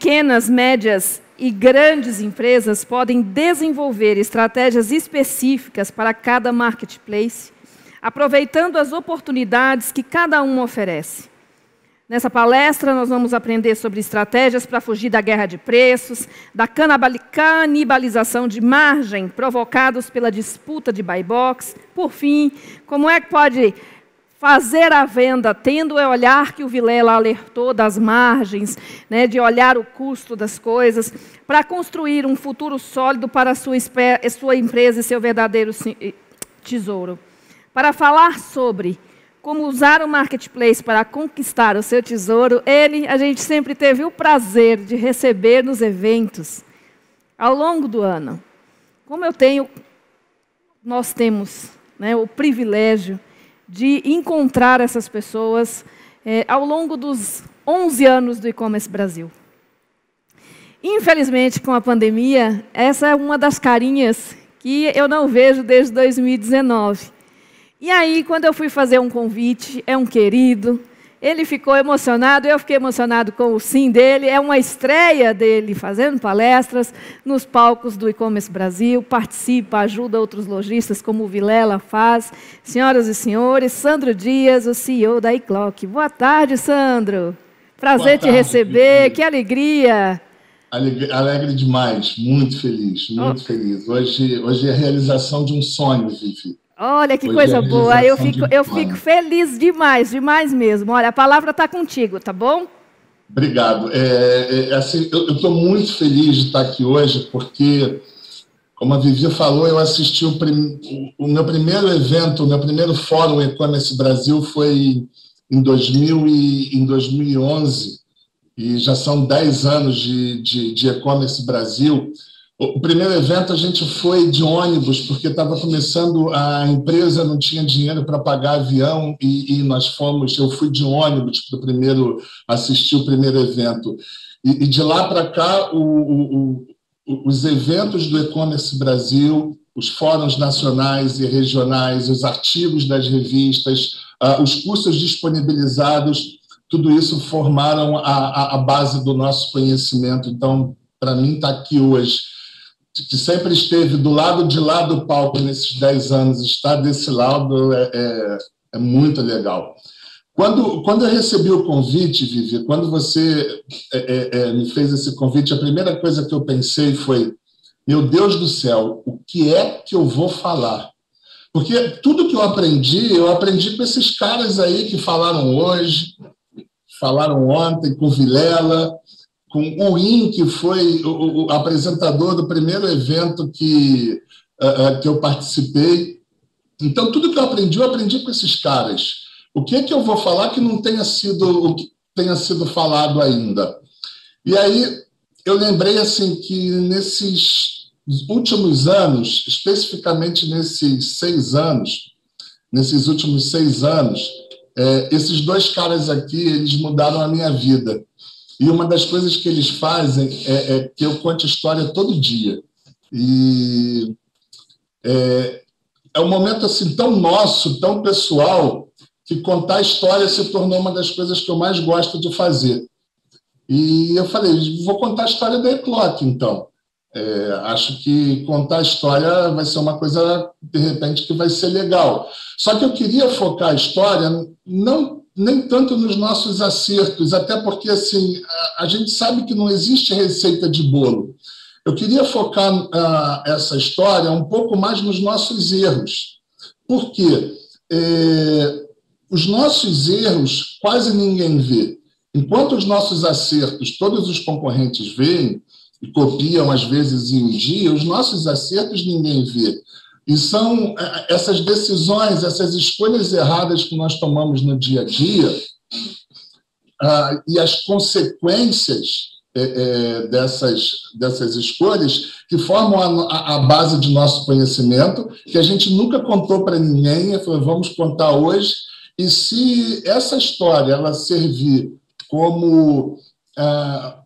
pequenas, médias e grandes empresas podem desenvolver estratégias específicas para cada marketplace, aproveitando as oportunidades que cada uma oferece. Nessa palestra, nós vamos aprender sobre estratégias para fugir da guerra de preços, da canibalização de margem provocados pela disputa de buy box. Por fim, como é que pode fazer a venda tendo o olhar que o Vilela alertou das margens, né, de olhar o custo das coisas, para construir um futuro sólido para a sua empresa e seu verdadeiro tesouro. Para falar sobre como usar o marketplace para conquistar o seu tesouro, a gente sempre teve o prazer de receber nos eventos ao longo do ano. Como nós temos, né, o privilégio de encontrar essas pessoas ao longo dos 11 anos do E-Commerce Brasil. Infelizmente, com a pandemia, essa é uma das carinhas que eu não vejo desde 2019. E aí, quando eu fui fazer um convite, é um querido, ele ficou emocionado, eu fiquei emocionado com o sim dele, é uma estreia dele fazendo palestras nos palcos do E-Commerce Brasil, participa, ajuda outros lojistas, como o Vilela faz. Senhoras e senhores, Sandro Dias, o CEO da iClock. Boa tarde, Sandro. Prazer te receber, que alegria. Alegre demais, muito feliz, muito feliz. Hoje é a realização de um sonho, Vivi. Olha, que coisa boa. Eu fico feliz demais, demais mesmo. Olha, a palavra está contigo, tá bom? Obrigado. Assim, eu estou muito feliz de estar aqui hoje, porque, como a Vivi falou, eu assisti o meu primeiro evento, o meu primeiro fórum E-Commerce Brasil foi em 2011, e já são 10 anos de E-Commerce Brasil. O primeiro evento a gente foi de ônibus, porque estava começando, a empresa não tinha dinheiro para pagar avião, e eu fui de ônibus para assistir o primeiro evento. E de lá para cá, os eventos do E-Commerce Brasil, os fóruns nacionais e regionais, os artigos das revistas, os cursos disponibilizados, tudo isso formaram a base do nosso conhecimento. Então, para mim, estar aqui hoje, que sempre esteve do lado de lá do palco nesses 10 anos, estar desse lado é muito legal. Quando eu recebi o convite, Vivi, quando você me fez esse convite, a primeira coisa que eu pensei foi, meu Deus do céu, o que é que eu vou falar? Porque tudo que eu aprendi com esses caras aí que falaram hoje, falaram ontem, com o Vilela, com o In, que foi o apresentador do primeiro evento que eu participei. Então, tudo que eu aprendi com esses caras. O que é que eu vou falar que não tenha sido falado ainda? E aí, eu lembrei assim, que nesses últimos anos, especificamente nesses últimos 6 anos, esses 2 caras aqui, eles mudaram a minha vida. E uma das coisas que eles fazem é que eu conto história todo dia. E é um momento assim, tão nosso, tão pessoal, que contar história se tornou uma das coisas que eu mais gosto de fazer. E eu falei, vou contar a história da iClock, então. Acho que contar a história vai ser uma coisa, de repente, que vai ser legal. Só que eu queria focar a história nem tanto nos nossos acertos, até porque assim, a gente sabe que não existe receita de bolo. Eu queria focar essa história um pouco mais nos nossos erros. Por quê? Os nossos erros quase ninguém vê. Enquanto os nossos acertos todos os concorrentes veem e copiam, às vezes, em um dia, os nossos acertos ninguém vê. E são essas decisões, essas escolhas erradas que nós tomamos no dia a dia e as consequências dessas escolhas que formam a base de nosso conhecimento, que a gente nunca contou para ninguém, vamos contar hoje. E se essa história ela servir como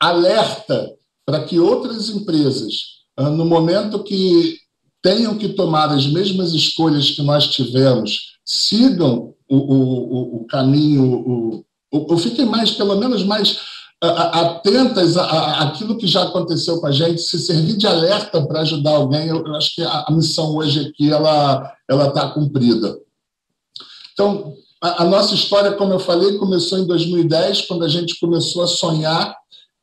alerta para que outras empresas, no momento que tenham que tomar as mesmas escolhas que nós tivemos, sigam o caminho, ou fiquem pelo menos mais atentas àquilo que já aconteceu com a gente, se servir de alerta para ajudar alguém, eu acho que a missão hoje aqui ela está cumprida. Então, a nossa história, como eu falei, começou em 2010, quando a gente começou a sonhar,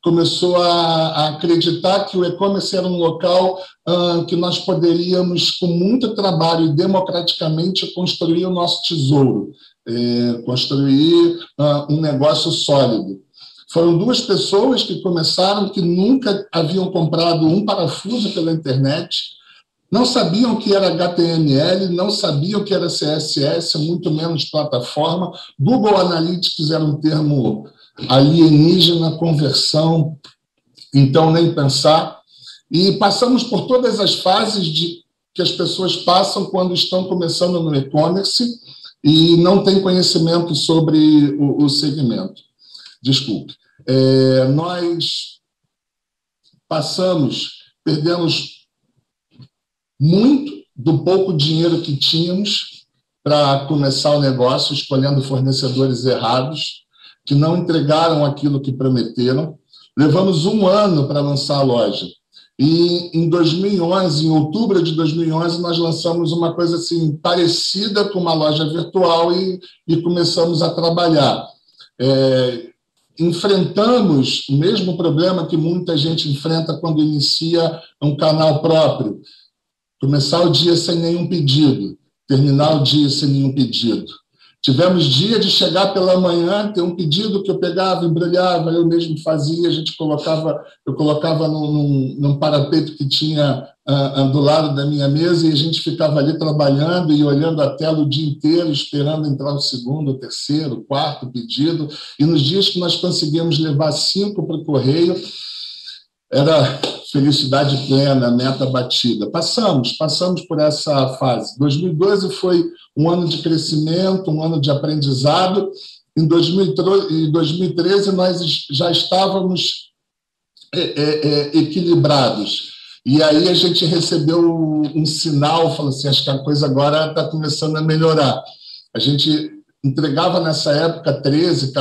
começou a acreditar que o e-commerce era um local que nós poderíamos, com muito trabalho e democraticamente, construir o nosso tesouro, construir um negócio sólido. Foram duas pessoas que começaram, que nunca haviam comprado um parafuso pela internet, não sabiam o que era HTML, não sabiam o que era CSS, muito menos plataforma. Google Analytics era um termo alienígena, conversão, então nem pensar. E passamos por todas as fases que as pessoas passam quando estão começando no e-commerce e não têm conhecimento sobre o segmento. Desculpe. Nós perdemos muito do pouco dinheiro que tínhamos para começar o negócio, escolhendo fornecedores errados, que não entregaram aquilo que prometeram. Levamos 1 ano para lançar a loja. E em 2011, em outubro de 2011, nós lançamos uma coisa assim, parecida com uma loja virtual e começamos a trabalhar. Enfrentamos o mesmo problema que muita gente enfrenta quando inicia um canal próprio. Começar o dia sem nenhum pedido, terminar o dia sem nenhum pedido. Tivemos dia de chegar pela manhã, ter um pedido que eu pegava, embrulhava, eu mesmo fazia, eu colocava num parapeito que tinha do lado da minha mesa e a gente ficava ali trabalhando e olhando a tela o dia inteiro, esperando entrar o segundo, o terceiro, o quarto pedido. E nos dias que nós conseguíamos levar 5 para o correio, era felicidade plena, meta batida. Passamos por essa fase. 2012 foi um ano de crescimento, um ano de aprendizado. Em 2013, nós já estávamos equilibrados. E aí a gente recebeu um sinal, falou assim, acho que a coisa agora está começando a melhorar. A gente entregava nessa época 30,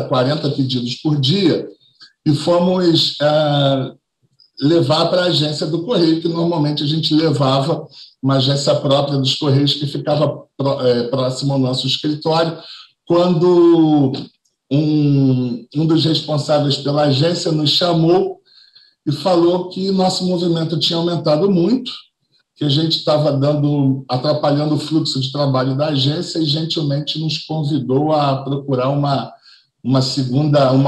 40 pedidos por dia, e fomos levar para a agência do Correio, que normalmente a gente levava uma agência própria dos Correios que ficava próximo ao nosso escritório, quando um dos responsáveis pela agência nos chamou e falou que nosso movimento tinha aumentado muito, que a gente estava atrapalhando o fluxo de trabalho da agência e gentilmente nos convidou a procurar uma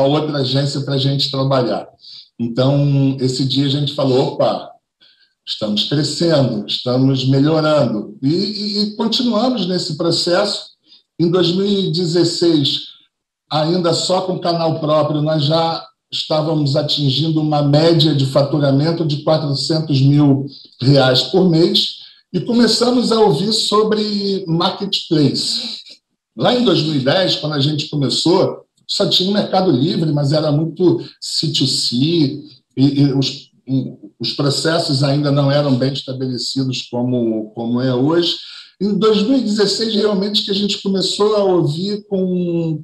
outra agência para a gente trabalhar. Então, esse dia a gente falou, opa, estamos crescendo, estamos melhorando. E continuamos nesse processo. Em 2016, ainda só com canal próprio, nós já estávamos atingindo uma média de faturamento de R$400 mil por mês e começamos a ouvir sobre marketplace. Lá em 2010, quando a gente começou, só tinha o Mercado Livre, mas era muito C2C, e os processos ainda não eram bem estabelecidos como é hoje. Em 2016, realmente, que a gente começou a ouvir com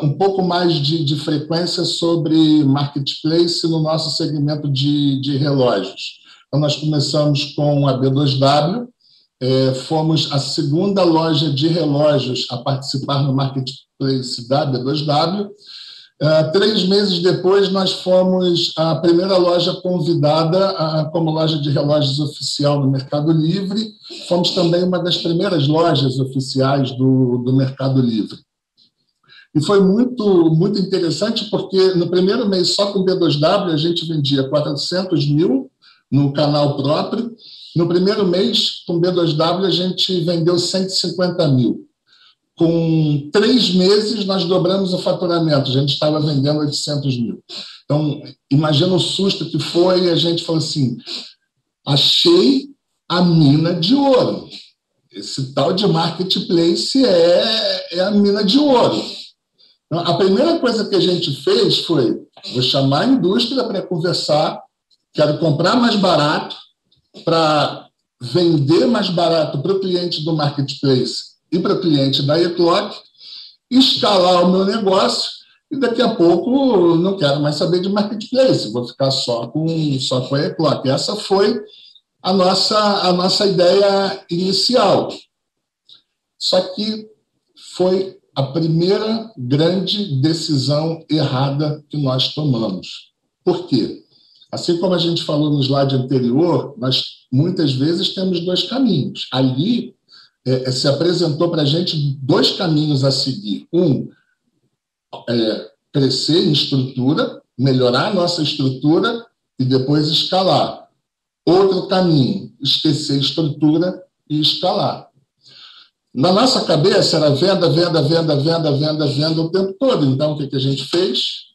um pouco mais de frequência sobre marketplace no nosso segmento de relógios. Então, nós começamos com a B2W, fomos a segunda loja de relógios a participar no marketplace da B2W. 3 meses depois, nós fomos a primeira loja convidada como loja de relógios oficial no Mercado Livre. Fomos também uma das primeiras lojas oficiais do Mercado Livre. E foi muito, muito interessante, porque no primeiro mês, só com B2W, a gente vendia 400 mil no canal próprio. No primeiro mês, com B2W, a gente vendeu 150 mil. Com 3 meses, nós dobramos o faturamento. A gente estava vendendo 800 mil. Então, imagina o susto que foi. A gente falou assim, achei a mina de ouro. Esse tal de marketplace é a mina de ouro. Então, a primeira coisa que a gente fez foi, vou chamar a indústria para conversar, quero comprar mais barato, para vender mais barato para o cliente do marketplace e para o cliente da eClock, escalar o meu negócio e daqui a pouco não quero mais saber de marketplace, vou ficar só com a Ecloc. Essa foi a nossa ideia inicial. Só que foi a primeira grande decisão errada que nós tomamos. Por quê? Assim como a gente falou no slide anterior, nós muitas vezes temos dois caminhos. Ali se apresentou para a gente dois caminhos a seguir. Crescer em estrutura, melhorar a nossa estrutura e depois escalar. Outro caminho, esquecer estrutura e escalar. Na nossa cabeça era venda, venda, venda, venda, venda, venda o tempo todo. Então, o que a gente fez?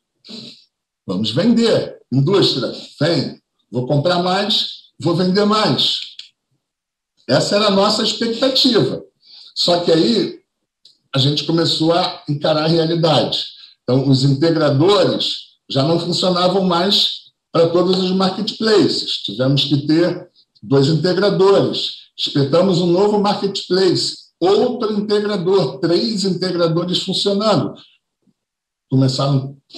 Vamos vender. Indústria, vem. Vou comprar mais, vou vender mais. Essa era a nossa expectativa. Só que aí a gente começou a encarar a realidade. Então, os integradores já não funcionavam mais para todos os marketplaces. Tivemos que ter 2 integradores. Espetamos um novo marketplace, outro integrador, 3 integradores funcionando.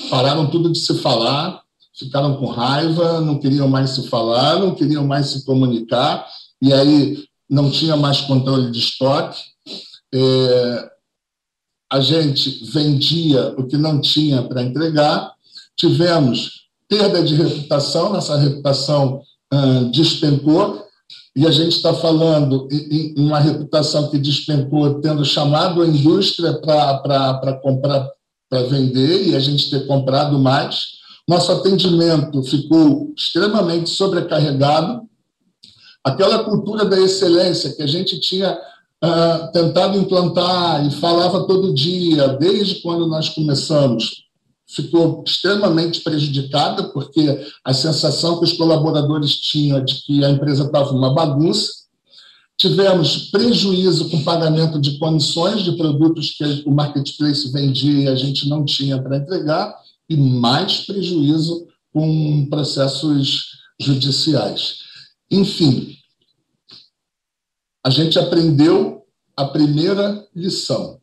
Pararam tudo de se falar, ficaram com raiva, não queriam mais se falar, não queriam mais se comunicar, e aí não tinha mais controle de estoque. A gente vendia o que não tinha para entregar, tivemos perda de reputação, nossa reputação despencou, e a gente está falando em uma reputação que despencou, tendo chamado a indústria para comprar, para vender, e a gente ter comprado mais. Nosso atendimento ficou extremamente sobrecarregado. Aquela cultura da excelência que a gente tinha tentado implantar e falava todo dia, desde quando nós começamos, ficou extremamente prejudicada, porque a sensação que os colaboradores tinham é de que a empresa estava uma bagunça. Tivemos prejuízo com pagamento de comissões de produtos que o marketplace vendia e a gente não tinha para entregar, e mais prejuízo com processos judiciais. Enfim, a gente aprendeu a primeira lição.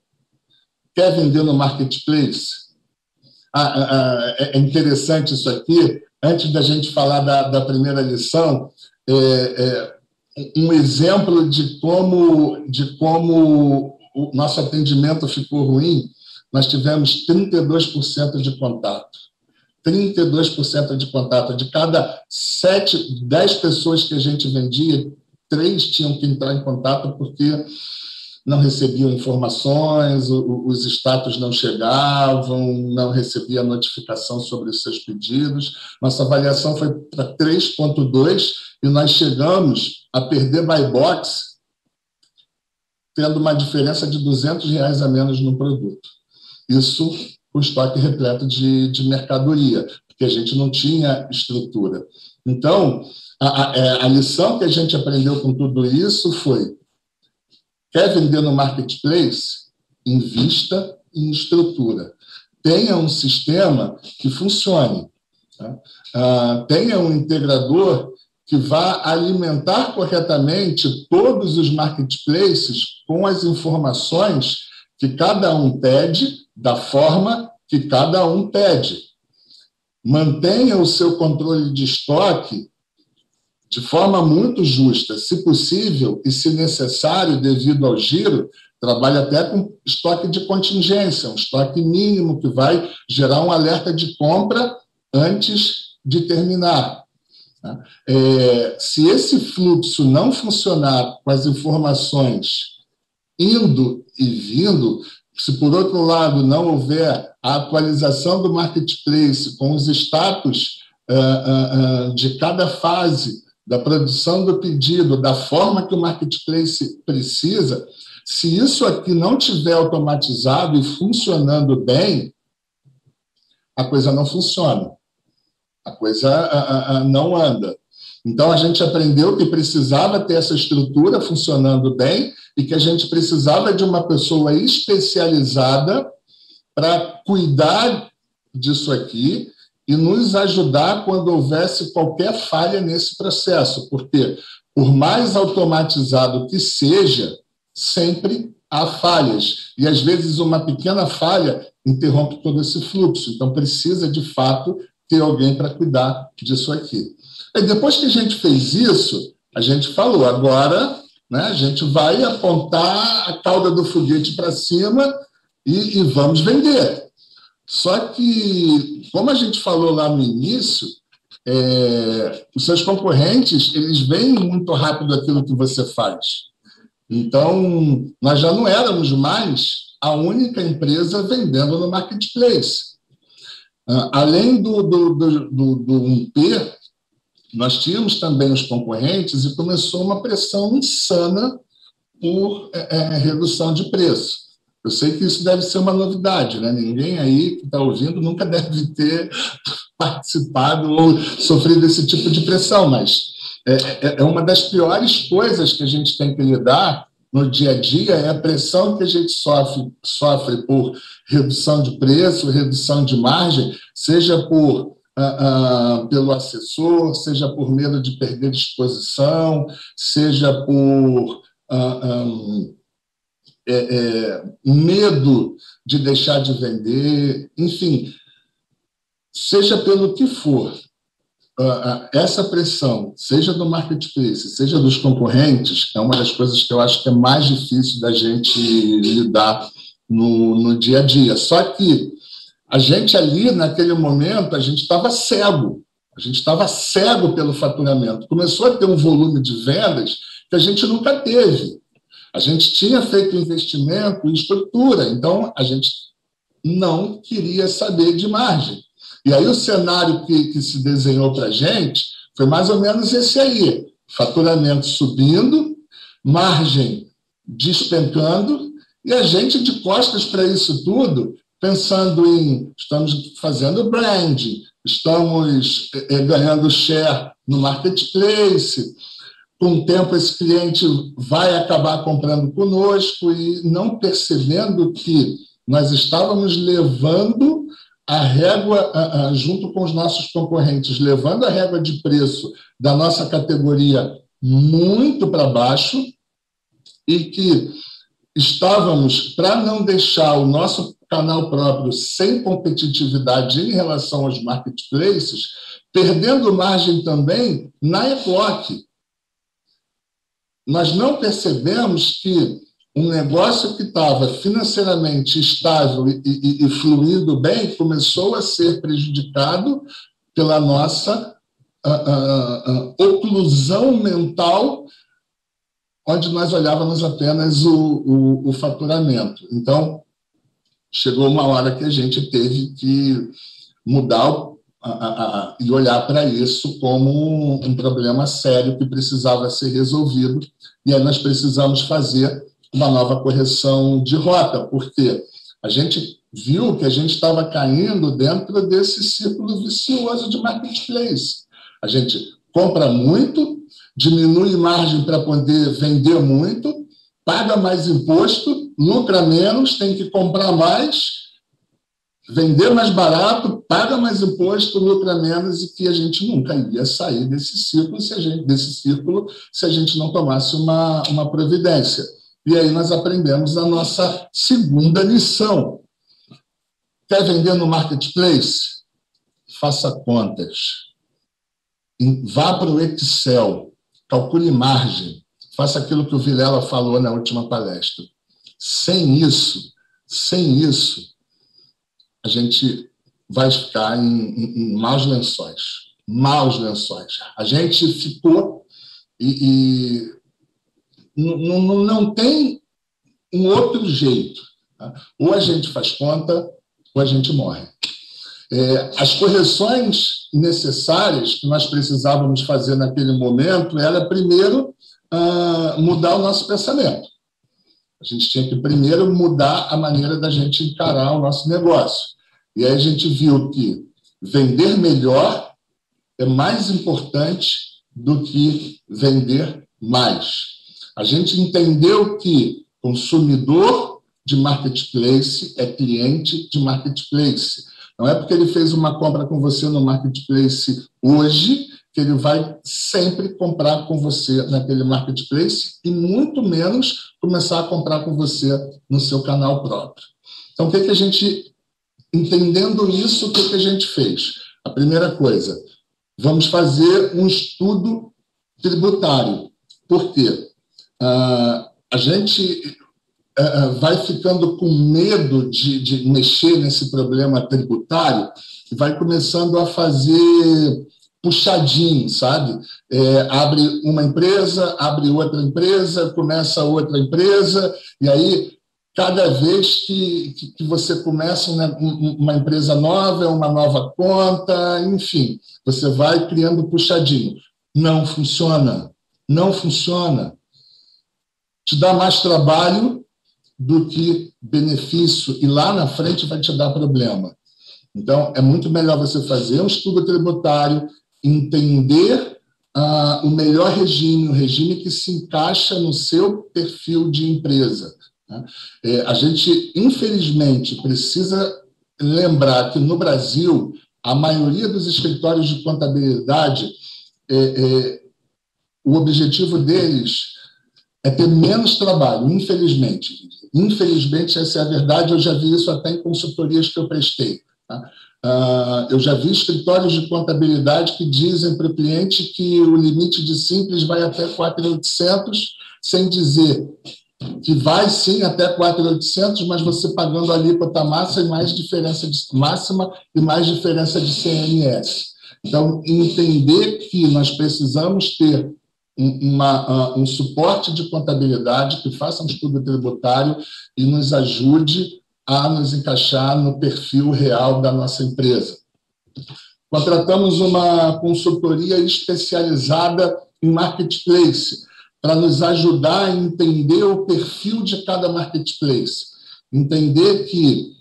Quer vender no marketplace? É interessante isso aqui. Antes da gente falar da primeira lição, um exemplo de como o nosso atendimento ficou ruim, nós tivemos 32% de contato. 32% de contato. De cada 10 pessoas que a gente vendia, 3 tinham que entrar em contato porque não recebiam informações, os status não chegavam, não recebia notificação sobre os seus pedidos. Nossa avaliação foi para 3,2 e nós chegamos a perder buy box, tendo uma diferença de R$200 a menos no produto. Isso com estoque repleto de mercadoria, porque a gente não tinha estrutura. Então, a lição que a gente aprendeu com tudo isso foi: quer vender no marketplace? Invista em estrutura. Tenha um sistema que funcione. Tá? Tenha um integrador que vá alimentar corretamente todos os marketplaces com as informações que cada um pede, da forma que cada um pede. Mantenha o seu controle de estoque de forma muito justa, se possível e se necessário, devido ao giro, trabalhe até com estoque de contingência, um estoque mínimo que vai gerar um alerta de compra antes de terminar. Se esse fluxo não funcionar com as informações indo e vindo, se por outro lado não houver a atualização do marketplace com os status de cada fase da produção do pedido, da forma que o marketplace precisa, se isso aqui não tiver automatizado e funcionando bem, a coisa não funciona, a coisa não anda. Então, a gente aprendeu que precisava ter essa estrutura funcionando bem e que a gente precisava de uma pessoa especializada para cuidar disso aqui e nos ajudar quando houvesse qualquer falha nesse processo, porque, por mais automatizado que seja, sempre há falhas, e às vezes uma pequena falha interrompe todo esse fluxo, então precisa, de fato, ter alguém para cuidar disso aqui. E depois que a gente fez isso, a gente falou, agora, né, a gente vai apontar a cauda do foguete para cima e vamos vender. Só que, como a gente falou lá no início, os seus concorrentes, eles veem muito rápido aquilo que você faz. Então, nós já não éramos mais a única empresa vendendo no marketplace. Além do 1P, nós tínhamos também os concorrentes e começou uma pressão insana por redução de preço. Eu sei que isso deve ser uma novidade, né? Ninguém aí que está ouvindo nunca deve ter participado ou sofrido esse tipo de pressão, mas é uma das piores coisas que a gente tem que lidar no dia a dia, é a pressão que a gente sofre por redução de preço, redução de margem, seja pelo assessor, seja por medo de perder exposição, seja por medo de deixar de vender, enfim, seja pelo que for. Essa pressão, seja do marketplace, seja dos concorrentes, é uma das coisas que eu acho que é mais difícil da gente lidar no dia a dia. Só que a gente ali, naquele momento, a gente estava cego. A gente estava cego pelo faturamento. Começou a ter um volume de vendas que a gente nunca teve. A gente tinha feito investimento em estrutura, então a gente não queria saber de margem. E aí o cenário que se desenhou para a gente foi mais ou menos esse aí. Faturamento subindo, margem despencando, e a gente de costas para isso tudo, pensando estamos fazendo branding, estamos ganhando share no marketplace, com o tempo esse cliente vai acabar comprando conosco e não percebendo que nós estávamos levando a régua, junto com os nossos concorrentes, levando a régua de preço da nossa categoria muito para baixo e que estávamos, para não deixar o nosso canal próprio sem competitividade em relação aos marketplaces, perdendo margem também na E-Block. Nós não percebemos que um negócio que estava financeiramente estável e fluindo bem começou a ser prejudicado pela nossa oclusão mental, onde nós olhávamos apenas o faturamento. Então, chegou uma hora que a gente teve que mudar e olhar para isso como um problema sério que precisava ser resolvido, e aí nós precisamos fazer uma nova correção de rota, porque a gente viu que a gente estava caindo dentro desse círculo vicioso de marketplace. A gente compra muito, diminui margem para poder vender muito, paga mais imposto, lucra menos, tem que comprar mais, vender mais barato, paga mais imposto, lucra menos, e que a gente nunca ia sair desse círculo se a gente não tomasse uma providência. E aí nós aprendemos a nossa segunda lição. Quer vender no marketplace? Faça contas. Vá para o Excel, calcule margem, faça aquilo que o Vilela falou na última palestra. Sem isso, a gente vai ficar em maus lençóis. Maus lençóis. A gente ficou e não tem um outro jeito. Tá? Ou a gente faz conta, ou a gente morre. As correções necessárias que nós precisávamos fazer naquele momento era, primeiro, mudar o nosso pensamento. A gente tinha que, primeiro, mudar a maneira da gente encarar o nosso negócio. E aí a gente viu que vender melhor é mais importante do que vender mais. A gente entendeu que consumidor de marketplace é cliente de marketplace. Não é porque ele fez uma compra com você no marketplace hoje que ele vai sempre comprar com você naquele marketplace e muito menos começar a comprar com você no seu canal próprio. Então, a gente, entendendo isso, o que a gente fez? A primeira coisa, vamos fazer um estudo tributário. Por quê? A gente vai ficando com medo de mexer nesse problema tributário e vai começando a fazer puxadinho, sabe? Abre uma empresa, abre outra empresa, começa outra empresa, e aí, cada vez que você começa uma empresa nova, uma nova conta, enfim, você vai criando puxadinho. Não funciona. Não funciona. Te dá mais trabalho do que benefício, e lá na frente vai te dar problema. Então, é muito melhor você fazer um estudo tributário, entender o melhor regime, o regime que se encaixa no seu perfil de empresa. Né? A gente, infelizmente, precisa lembrar que, no Brasil, a maioria dos escritórios de contabilidade, o objetivo deles é ter menos trabalho, infelizmente. Infelizmente, essa é a verdade, eu já vi isso até em consultorias que eu prestei. Tá? Eu já vi escritórios de contabilidade que dizem para o cliente que o limite de simples vai até 4.800, sem dizer que vai sim até 4.800, mas você pagando a alíquota máxima e mais diferença de CMS. Então, entender que nós precisamos ter um suporte de contabilidade que faça um estudo tributário e nos ajude a nos encaixar no perfil real da nossa empresa. Contratamos uma consultoria especializada em marketplace para nos ajudar a entender o perfil de cada marketplace. Entender que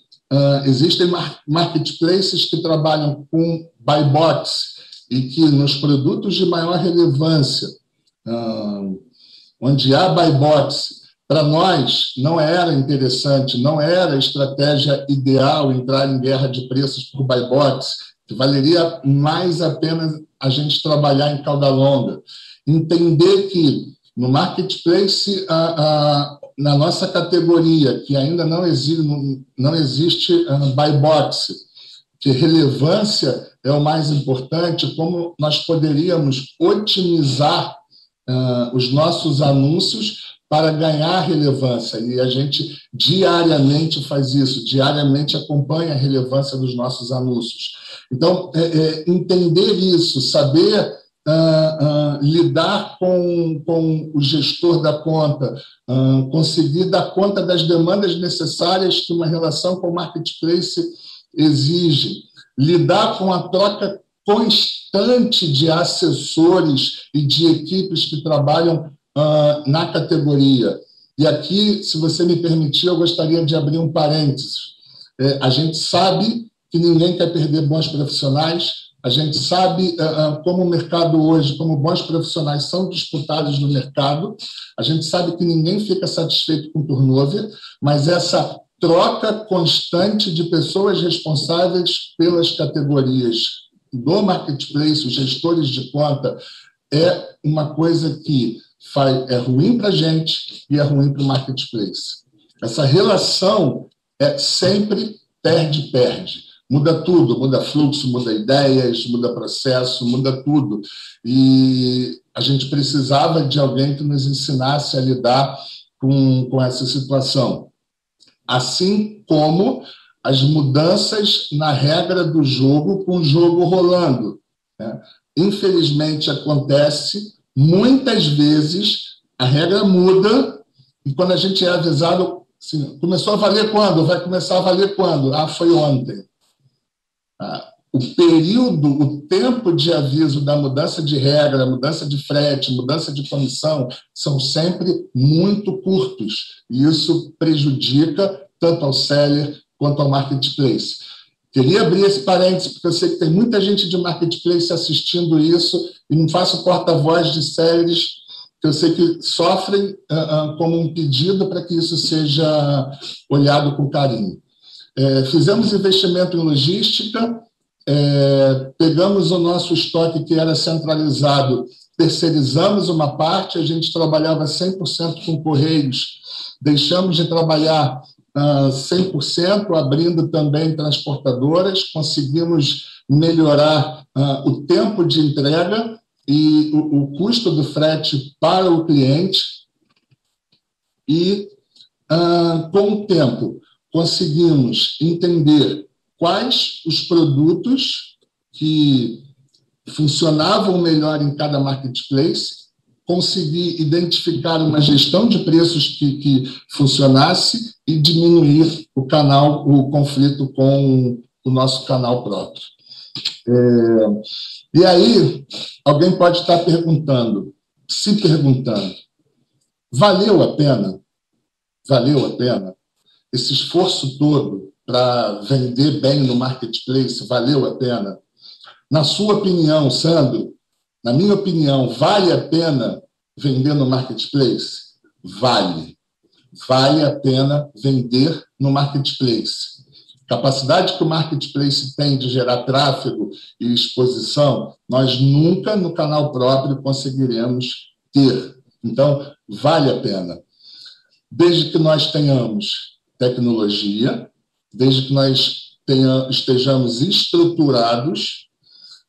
existem marketplaces que trabalham com buy box e que nos produtos de maior relevância, onde há buy box, para nós não era interessante, não era a estratégia ideal entrar em guerra de preços por buy box, que valeria mais a pena a gente trabalhar em cauda longa. Entender que no marketplace, na nossa categoria, que ainda não existe buy box, que relevância é o mais importante, como nós poderíamos otimizar os nossos anúncios para ganhar relevância. E a gente diariamente faz isso, diariamente acompanha a relevância dos nossos anúncios. Então, entender isso, saber lidar com o gestor da conta, conseguir dar conta das demandas necessárias que uma relação com o marketplace exige, lidar com a troca constante de assessores e de equipes que trabalham na categoria. E aqui, se você me permitir, eu gostaria de abrir um parênteses. A gente sabe que ninguém quer perder bons profissionais, a gente sabe como o mercado hoje, como bons profissionais são disputados no mercado, a gente sabe que ninguém fica satisfeito com turnover, mas essa troca constante de pessoas responsáveis pelas categorias do marketplace, os gestores de conta, é uma coisa que é ruim para a gente e é ruim para o marketplace. Essa relação sempre perde-perde. Muda tudo, muda fluxo, muda ideias, muda processo, muda tudo. E a gente precisava de alguém que nos ensinasse a lidar com essa situação. Assim como as mudanças na regra do jogo com o jogo rolando. Né? Infelizmente, acontece, muitas vezes a regra muda e quando a gente é avisado, assim, começou a valer quando? Vai começar a valer quando? Foi ontem. O período, o tempo de aviso da mudança de regra, mudança de frete, mudança de comissão, são sempre muito curtos. E isso prejudica tanto ao seller quanto ao marketplace. Queria abrir esse parênteses, porque eu sei que tem muita gente de marketplace assistindo isso, e não faço porta-voz de sellers, que eu sei que sofrem como um pedido para que isso seja olhado com carinho. Fizemos investimento em logística, pegamos o nosso estoque que era centralizado, terceirizamos uma parte, a gente trabalhava 100% com Correios, deixamos de trabalhar 100%, abrindo também transportadoras, conseguimos melhorar o tempo de entrega e o custo do frete para o cliente e, com o tempo, conseguimos entender quais os produtos que funcionavam melhor em cada marketplace, conseguir identificar uma gestão de preços que funcionasse e diminuir o conflito com o nosso canal próprio. E aí, alguém pode estar se perguntando, valeu a pena? Valeu a pena? Esse esforço todo para vender bem no marketplace, valeu a pena? Na sua opinião, Sandro, na minha opinião, vale a pena vender no marketplace? Vale. Vale a pena vender no marketplace. Capacidade que o marketplace tem de gerar tráfego e exposição, nós nunca no canal próprio conseguiremos ter. Então, vale a pena. Desde que nós tenhamos tecnologia, desde que nós estejamos estruturados,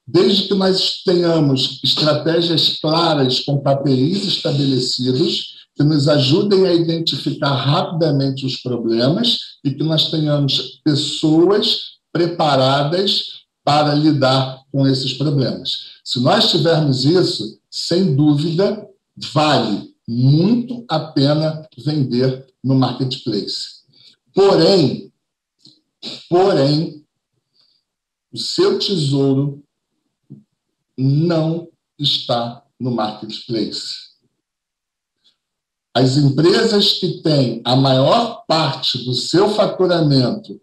desde que nós tenhamos estratégias claras com KPIs estabelecidos, que nos ajudem a identificar rapidamente os problemas e que nós tenhamos pessoas preparadas para lidar com esses problemas. Se nós tivermos isso, sem dúvida, vale muito a pena vender no marketplace. Porém, o seu tesouro não está no marketplace. As empresas que têm a maior parte do seu faturamento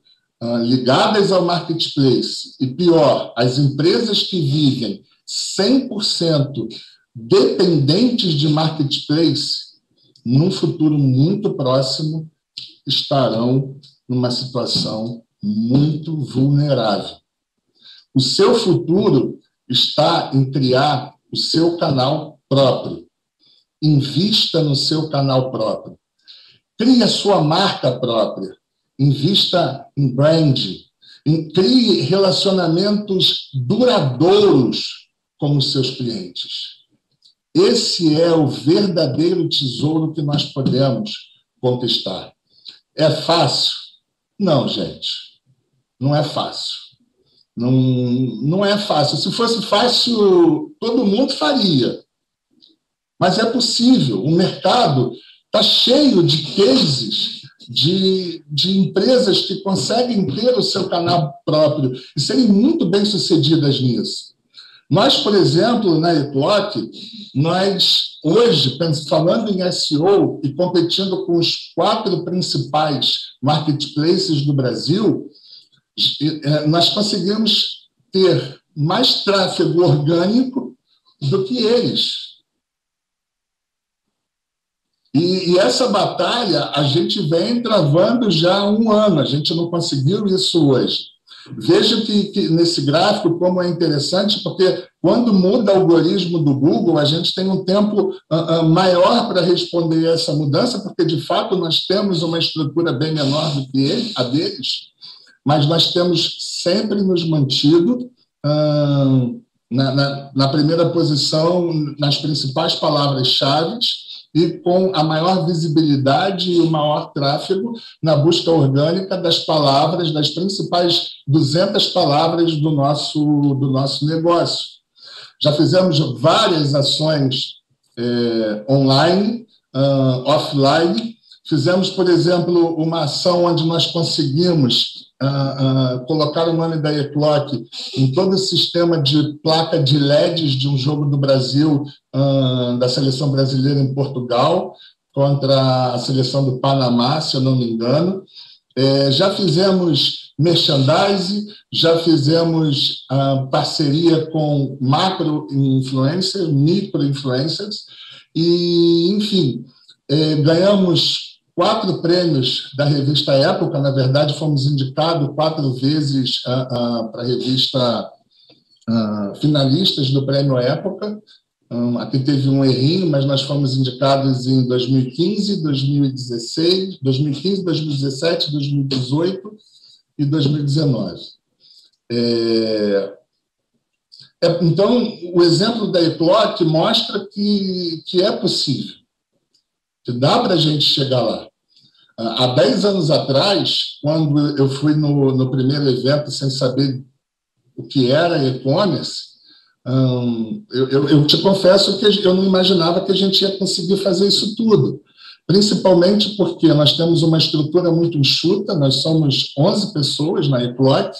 ligadas ao marketplace, e pior, as empresas que vivem 100% dependentes de marketplace, num futuro muito próximo, estarão numa situação muito vulnerável. O seu futuro está em criar o seu canal próprio. Invista no seu canal próprio. Crie a sua marca própria. Invista em branding. Crie relacionamentos duradouros com os seus clientes. Esse é o verdadeiro tesouro que nós podemos conquistar. É fácil? Não, gente. Não é fácil. Não é fácil. Se fosse fácil, todo mundo faria. Mas é possível. O mercado está cheio de cases de empresas que conseguem ter o seu canal próprio e serem muito bem-sucedidas nisso. Nós, por exemplo, na eClock, nós, hoje, falando em SEO e competindo com os 4 principais marketplaces do Brasil, nós conseguimos ter mais tráfego orgânico do que eles. E essa batalha a gente vem travando já há 1 ano, a gente não conseguiu isso hoje. Veja que nesse gráfico como é interessante, porque quando muda o algoritmo do Google, a gente tem um tempo maior para responder a essa mudança, porque, de fato, nós temos uma estrutura bem menor do que a deles, mas nós temos sempre nos mantido na primeira posição nas principais palavras-chave e com a maior visibilidade e o maior tráfego na busca orgânica das palavras, das principais 200 palavras do nosso negócio. Já fizemos várias ações online, offline. Fizemos, por exemplo, uma ação onde nós conseguimos colocar o nome da eClock em todo o sistema de placa de LEDs de um jogo do Brasil, da seleção brasileira em Portugal, contra a seleção do Panamá, se eu não me engano. Já fizemos merchandising, já fizemos parceria com macro-influencers, micro-influencers, e, enfim, ganhamos 4 prêmios da revista Época. Na verdade, fomos indicados 4 vezes para a revista finalistas do Prêmio Época. Aqui teve um errinho, mas nós fomos indicados em 2015, 2016, 2015, 2017, 2018 e 2019. Então, o exemplo da Ecloc mostra que é possível, que dá para a gente chegar lá. Há 10 anos atrás, quando eu fui no primeiro evento sem saber o que era e-commerce, eu te confesso que eu não imaginava que a gente ia conseguir fazer isso tudo, principalmente porque nós temos uma estrutura muito enxuta, nós somos 11 pessoas na Ecloc,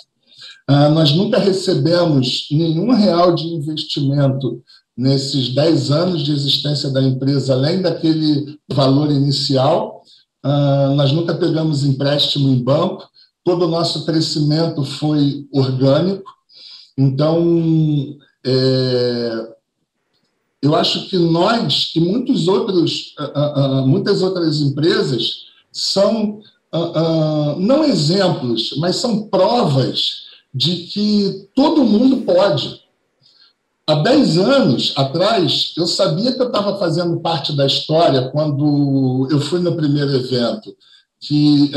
nós nunca recebemos nenhum real de investimento nesses 10 anos de existência da empresa, além daquele valor inicial. Nós nunca pegamos empréstimo em banco, todo o nosso crescimento foi orgânico. Então, eu acho que nós e muitas outras empresas são não exemplos, mas são provas de que todo mundo pode. Há 10 anos atrás, eu sabia que eu estava fazendo parte da história quando eu fui no primeiro evento, que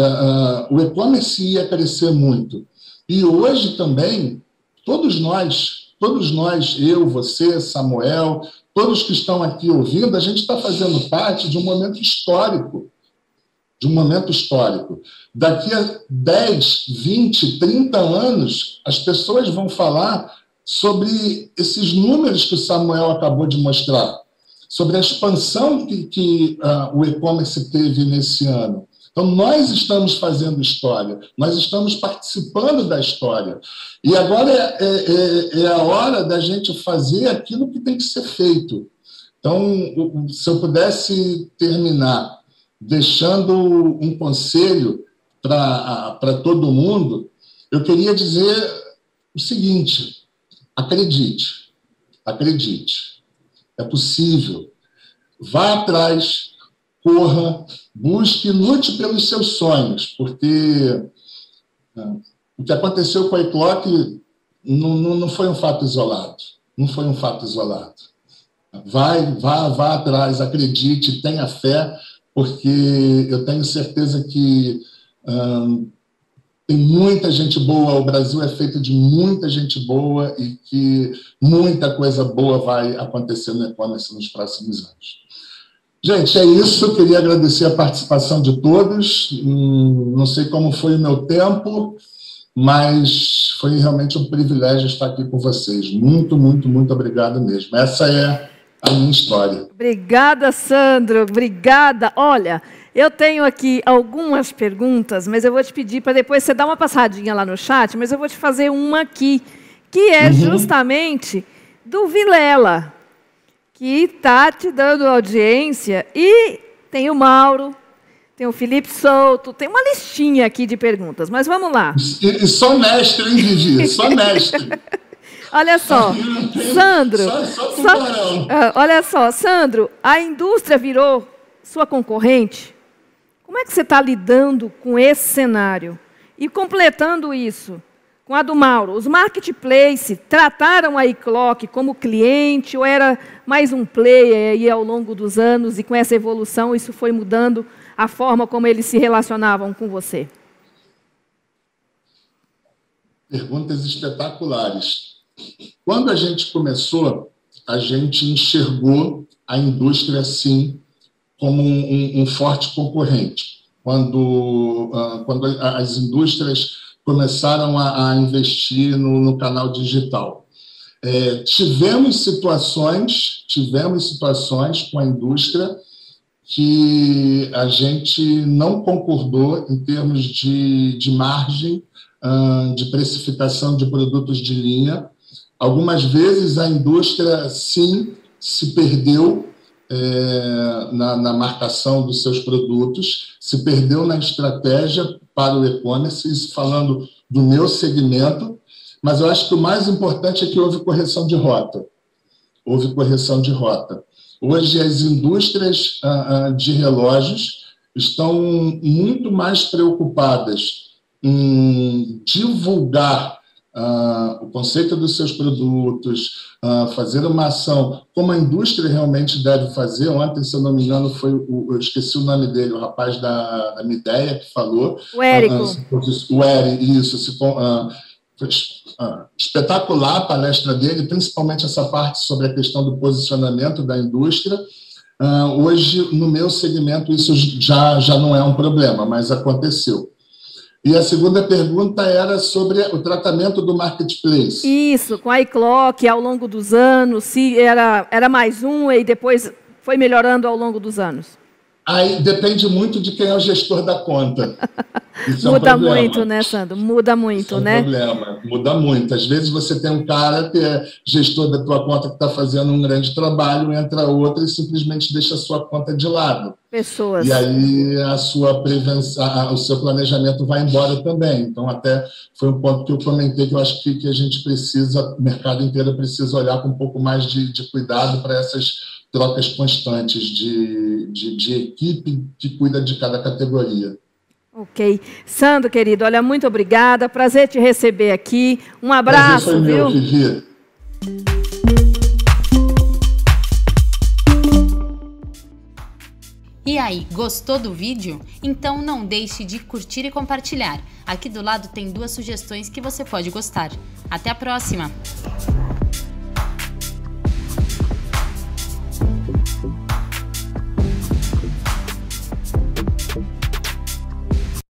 o e-commerce ia crescer muito. E hoje também, todos nós, eu, você, Samuel, todos que estão aqui ouvindo, a gente está fazendo parte de um momento histórico. Daqui a 10, 20, 30 anos, as pessoas vão falar sobre esses números que o Samuel acabou de mostrar, sobre a expansão que o e-commerce teve nesse ano. Então, nós estamos fazendo história, nós estamos participando da história. E agora é a hora da gente fazer aquilo que tem que ser feito. Então, se eu pudesse terminar deixando um conselho para todo mundo, eu queria dizer o seguinte: acredite, é possível, vá atrás, corra, busque, lute pelos seus sonhos, porque o que aconteceu com a Ecloc não foi um fato isolado, Vá atrás, acredite, tenha fé, porque eu tenho certeza que tem muita gente boa, o Brasil é feito de muita gente boa e que muita coisa boa vai acontecer no e-commerce nos próximos anos. Gente, é isso. Eu queria agradecer a participação de todos. Não sei como foi o meu tempo, mas foi realmente um privilégio estar aqui com vocês. Muito, muito, muito obrigado mesmo. Essa é a minha história. Obrigada, Sandro. Obrigada. Olha, eu tenho aqui algumas perguntas, mas eu vou te pedir para depois você dar uma passadinha lá no chat, mas eu vou te fazer uma aqui, que é justamente do Vilela, que está te dando audiência, e tem o Mauro, tem o Felipe Souto, tem uma listinha aqui de perguntas, mas vamos lá. E sou mestre, hein, Vivi? Sou mestre. Olha só, Sandro, olha só, Sandro, a indústria virou sua concorrente? Como é que você está lidando com esse cenário? E completando isso, com a do Mauro, os marketplaces trataram a Ecloc como cliente ou era mais um player aí ao longo dos anos e com essa evolução isso foi mudando a forma como eles se relacionavam com você? Perguntas espetaculares. Quando a gente começou, a gente enxergou a indústria, sim, como um forte concorrente. Quando as indústrias começaram a investir no canal digital. Tivemos situações com a indústria que a gente não concordou em termos de margem, de precificação de produtos de linha. Algumas vezes a indústria, sim, se perdeu na marcação dos seus produtos, se perdeu na estratégia para o e-commerce, isso falando do meu segmento, mas eu acho que o mais importante é que houve correção de rota. Hoje, as indústrias de relógios estão muito mais preocupadas em divulgar o conceito dos seus produtos, fazer uma ação como a indústria realmente deve fazer. Ontem, se eu não me engano, eu esqueci o nome dele, o rapaz da Mideia que falou. O Érico. O Érico, isso. Espetacular a palestra dele, principalmente essa parte sobre a questão do posicionamento da indústria. Hoje, no meu segmento, isso já não é um problema, mas aconteceu. E a segunda pergunta era sobre o tratamento do marketplace. Isso, com a iClock, ao longo dos anos, se era mais um e depois foi melhorando ao longo dos anos. Aí depende muito de quem é o gestor da conta. Isso muda é um problema. muito, né, Sandro? Muda muito, isso é um né? Problema. Muda muito. Às vezes você tem um cara que é gestor da tua conta que está fazendo um grande trabalho, entra outro e simplesmente deixa a sua conta de lado. Pessoas. E aí a sua prevenção, o seu planejamento vai embora também. Então, até foi um ponto que eu comentei que eu acho que a gente precisa, o mercado inteiro precisa olhar com um pouco mais de cuidado para essas trocas constantes de equipe que cuida de cada categoria. Ok. Sandro, querido, olha, muito obrigada. Prazer te receber aqui. Um abraço, foi viu? Meu, Vivi. E aí, gostou do vídeo? Então não deixe de curtir e compartilhar. Aqui do lado tem 2 sugestões que você pode gostar. Até a próxima!